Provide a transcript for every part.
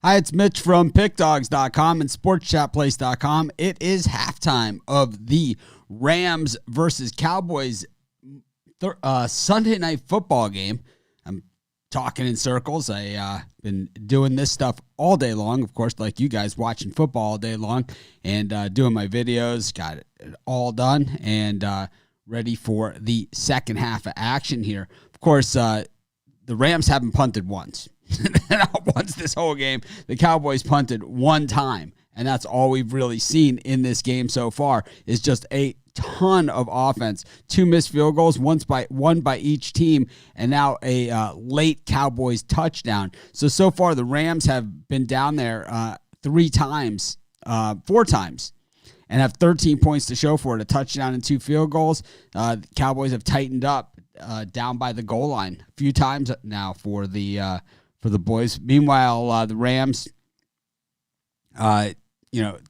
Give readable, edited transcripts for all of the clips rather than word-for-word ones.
Hi, it's Mitch from PickDogs.com and SportsChatPlace.com. It is halftime of the Rams versus Cowboys Sunday night football game. I'm talking in circles. I've been doing this stuff all day long, of course, like you guys watching football all day long and doing my videos. Got it all done and ready for the second half of action here. Of course, the Rams haven't punted once. Not once this whole game. The Cowboys punted one time, and that's all we've really seen in this game so far is just a ton of offense. 2 missed field goals, one by each team, and now a late Cowboys touchdown. So far the Rams have been down there 4 times, and have 13 points to show for it, a touchdown and 2 field goals. The Cowboys have tightened up down by the goal line a few times now for the boys. Meanwhile, the Rams, the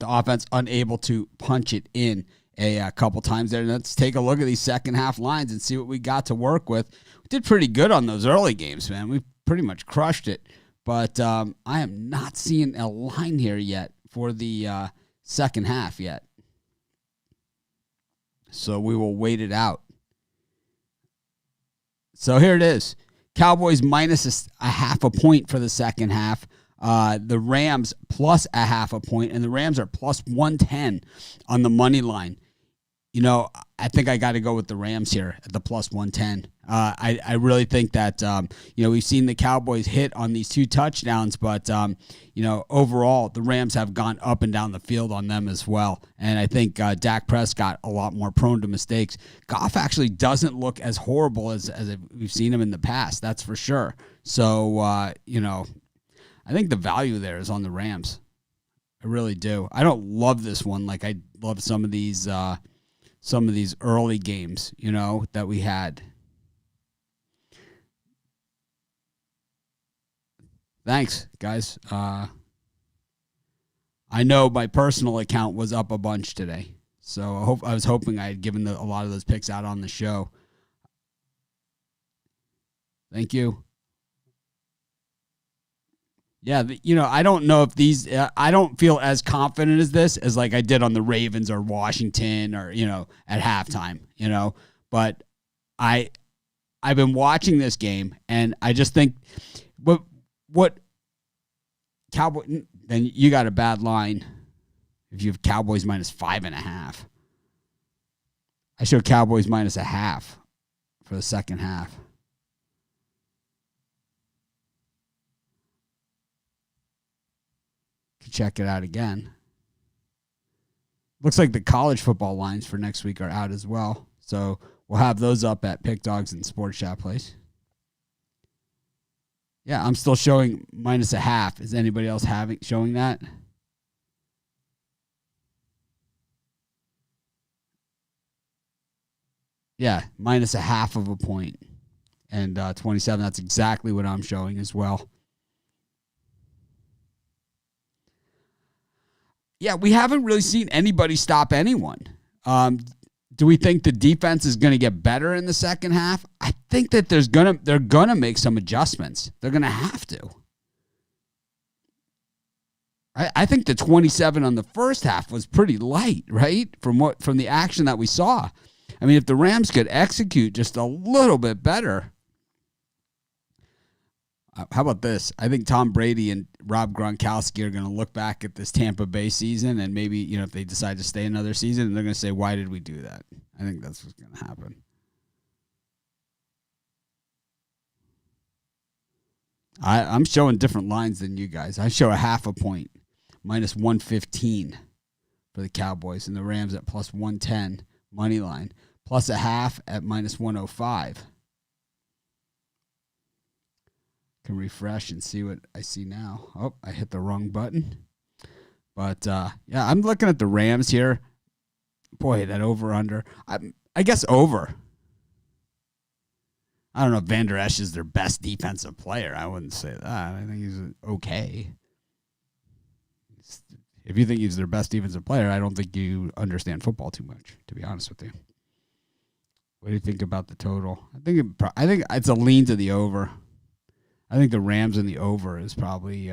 offense unable to punch it in a couple times there. Let's take a look at these second half lines and see what we got to work with. We did pretty good on those early games, man. We pretty much crushed it. But I am not seeing a line here yet for the second half yet. So we will wait it out. So here it is. Cowboys minus a half a point for the second half. The Rams plus a half a point, and the Rams are plus 110 on the money line. I think I got to go with the Rams here at the plus 110. I really think that, we've seen the Cowboys hit on these 2 touchdowns, but, overall, the Rams have gone up and down the field on them as well. And I think Dak Prescott a lot more prone to mistakes. Goff actually doesn't look as horrible as we've seen him in the past. That's for sure. So, I think the value there is on the Rams. I really do. I don't love this one like I love some of these early games, that we had. Thanks, guys. I know my personal account was up a bunch today, so I was hoping I had given a lot of those picks out on the show. Thank you. Yeah, I don't know if these. I don't feel as confident as this as like I did on the Ravens or Washington or at halftime. But I've been watching this game and I just think what Cowboy. Then you got a bad line if you have Cowboys minus 5.5. I showed Cowboys minus a half for the second half. Check it out again. Looks like the college football lines for next week are out as well. So we'll have those up at Pick Dogs and Sports Chat Place. Yeah, I'm still showing minus a half. Is anybody else showing that? Yeah, minus a half of a point. And 27, that's exactly what I'm showing as well. Yeah, we haven't really seen anybody stop anyone. Do we think the defense is going to get better in the second half? I think that they're gonna make some adjustments. They're going to have to. I think the 27 on the first half was pretty light, right? From the action that we saw. I mean, if the Rams could execute just a little bit better. How about this? I think Tom Brady and Rob Gronkowski are going to look back at this Tampa Bay season and maybe, if they decide to stay another season, they're going to say, why did we do that? I think that's what's going to happen. I'm showing different lines than you guys. I show a half a point, minus 115 for the Cowboys, and the Rams at plus 110 money line, plus a half at minus 105. Can refresh and see what I see now. Oh, I hit the wrong button. But, I'm looking at the Rams here. Boy, that over-under. I guess over. I don't know if Van Der Esch is their best defensive player. I wouldn't say that. I think he's okay. If you think he's their best defensive player, I don't think you understand football too much, to be honest with you. What do you think about the total? I think it's a lean to the over. I think the Rams and the over is probably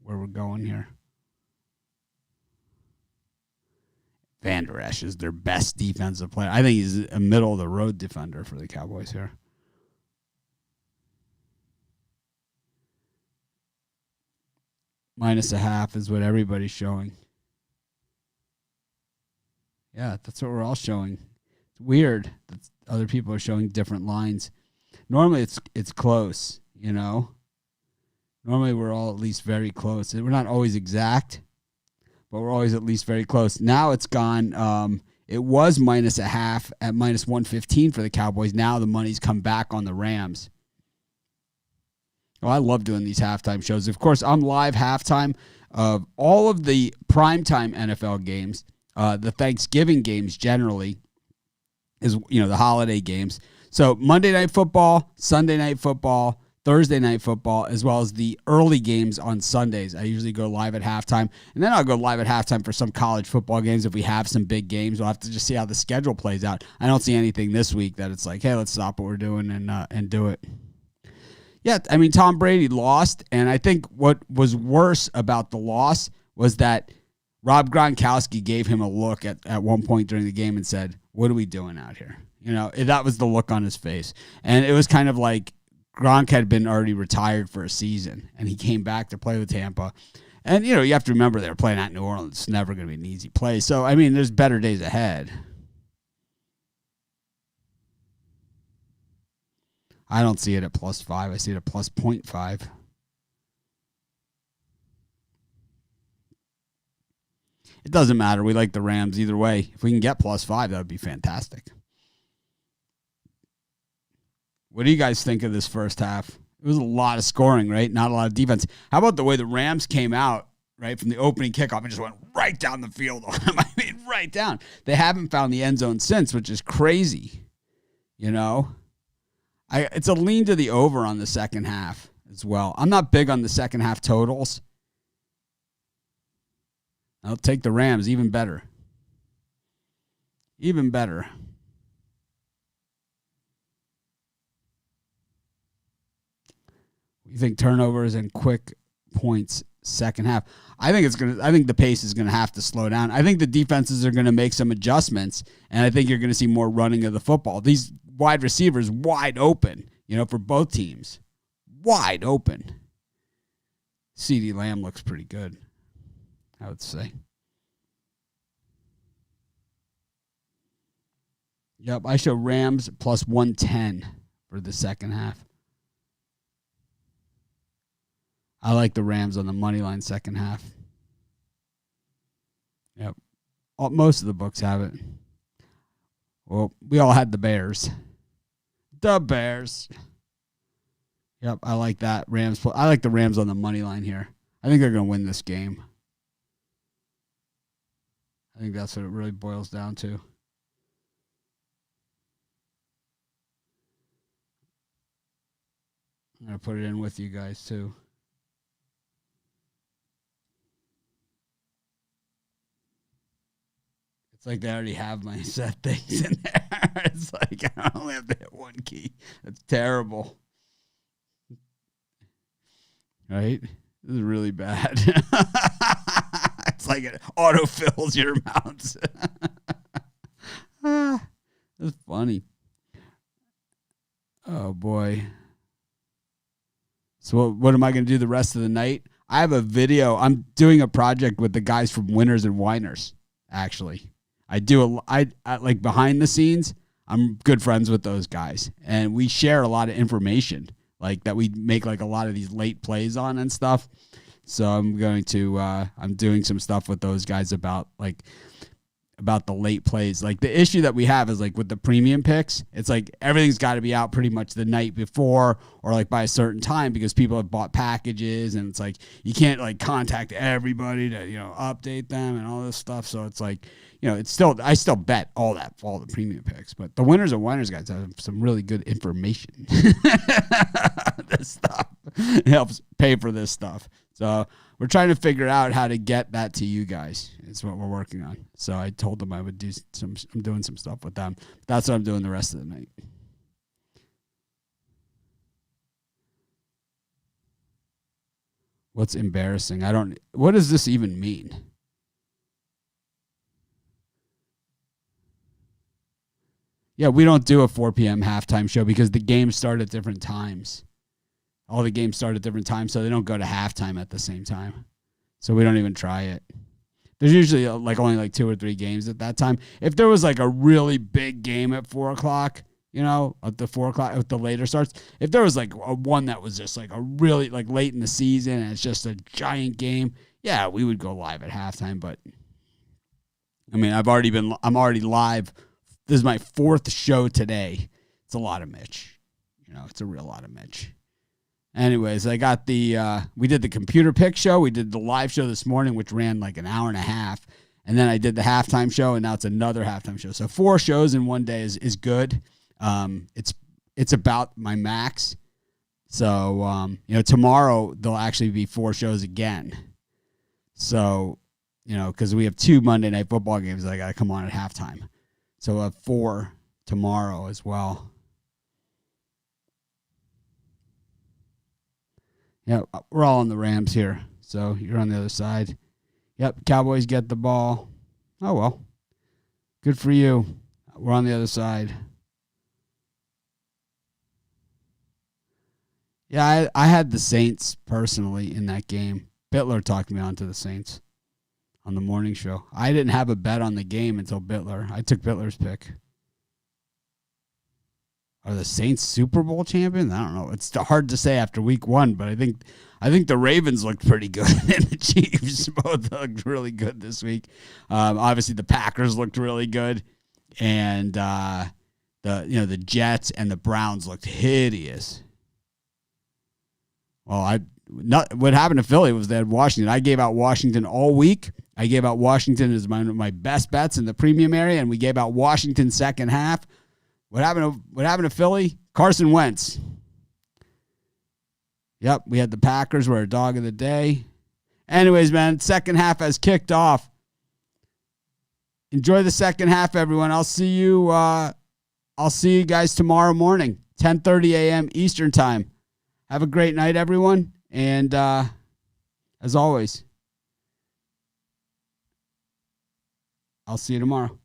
where we're going here. Van Der Esch is their best defensive player. I think he's a middle-of-the-road defender for the Cowboys here. -0.5 is what everybody's showing. Yeah, that's what we're all showing. It's weird that other people are showing different lines. Normally it's close, you know. Normally we're all at least very close. We're not always exact, but we're always at least very close. Now it's gone. It was -0.5 at -115 for the Cowboys. Now the money's come back on the Rams. Well, I love doing these halftime shows. Of course, I'm live halftime of all of the primetime NFL games, the Thanksgiving games generally, is the holiday games. So Monday Night Football, Sunday Night Football, Thursday Night Football, as well as the early games on Sundays. I usually go live at halftime, and then I'll go live at halftime for some college football games if we have some big games. We'll have to just see how the schedule plays out. I don't see anything this week that it's like, hey, let's stop what we're doing and do it. Yeah, I mean, Tom Brady lost, and I think what was worse about the loss was that Rob Gronkowski gave him a look at one point during the game and said, what are we doing out here? That was the look on his face. And it was kind of like Gronk had been already retired for a season, and he came back to play with Tampa. And, you have to remember they were playing at New Orleans. It's never going to be an easy play. So, I mean, there's better days ahead. I don't see it at +5. I see it at +0.5. It doesn't matter. We like the Rams either way. If we can get +5, that would be fantastic. What do you guys think of this first half? It was a lot of scoring, right? Not a lot of defense. How about the way the Rams came out, right, from the opening kickoff and just went right down the field on them? I mean, right down. They haven't found the end zone since, which is crazy, It's a lean to the over on the second half as well. I'm not big on the second half totals. I'll take the Rams, even better. Even better. You think turnovers and quick points second half? I think the pace is gonna have to slow down. I think the defenses are gonna make some adjustments, and I think you're gonna see more running of the football. These wide receivers wide open, for both teams. Wide open. CeeDee Lamb looks pretty good, I would say. Yep, I show Rams +110 for the second half. I like the Rams on the money line second half. Yep. Most of the books have it. Well, we all had the Bears. The Bears. Yep, I like that. I like the Rams on the money line here. I think they're going to win this game. I think that's what it really boils down to. I'm going to put it in with you guys, too. It's like they already have my set things in there. It's like I only have to hit one key. That's terrible. Right? This is really bad. It's like it autofills your mouse. That's funny. Oh, boy. So what am I going to do the rest of the night? I have a video. I'm doing a project with the guys from Winners and Winers, actually. I like behind the scenes. I'm good friends with those guys, and we share a lot of information like that we make like a lot of these late plays on and stuff. So I'm doing some stuff with those guys about the late plays. Like the issue that we have is like with the premium picks, it's like everything's got to be out pretty much the night before or like by a certain time because people have bought packages, and it's like you can't like contact everybody to update them and all this stuff. So it's like I still bet all the premium picks, but the Winners and Winers guys have some really good information. This stuff helps pay for this stuff. So we're trying to figure out how to get that to you guys. It's what we're working on. So I told them I would I'm doing some stuff with them. That's what I'm doing the rest of the night. What's embarrassing? What does this even mean? Yeah, we don't do a 4 p.m. halftime show because the games start at different times. All the games start at different times, so they don't go to halftime at the same time. So we don't even try it. There's usually only like 2 or 3 games at that time. If there was like a really big game at 4 o'clock, at the 4 o'clock, with the later starts, if there was like a one that was just like a really like late in the season and it's just a giant game, yeah, we would go live at halftime. But I mean, I'm already live. This is my 4th show today. It's a lot of Mitch. It's a real lot of Mitch. Anyways, I got we did the computer pick show. We did the live show this morning, which ran like an hour and a half. And then I did the halftime show, and now it's another halftime show. So 4 shows in one day is good. It's about my max. So, tomorrow there'll actually be 4 shows again. So, because we have 2 Monday Night Football games that I got to come on at halftime. So we'll have 4 tomorrow as well. Yeah, we're all on the Rams here. So you're on the other side. Yep, Cowboys get the ball. Oh, well. Good for you. We're on the other side. Yeah, I had the Saints personally in that game. Bittler talked me onto the Saints on the morning show. I didn't have a bet on the game until Bittler. I took Bittler's pick. Are the Saints Super Bowl champions? I don't know. It's hard to say after week 1, but I think the Ravens looked pretty good and the Chiefs both looked really good this week. Obviously, the Packers looked really good, and the Jets and the Browns looked hideous. Well, what happened to Philly was they had Washington. I gave out Washington all week. I gave out Washington as my best bets in the premium area, and we gave out Washington second half. What happened to Philly? Carson Wentz. Yep, we had the Packers were our dog of the day. Anyways, man, second half has kicked off. Enjoy the second half, everyone. I'll see you guys tomorrow morning, 10:30 a.m. Eastern time. Have a great night, everyone. And as always, I'll see you tomorrow.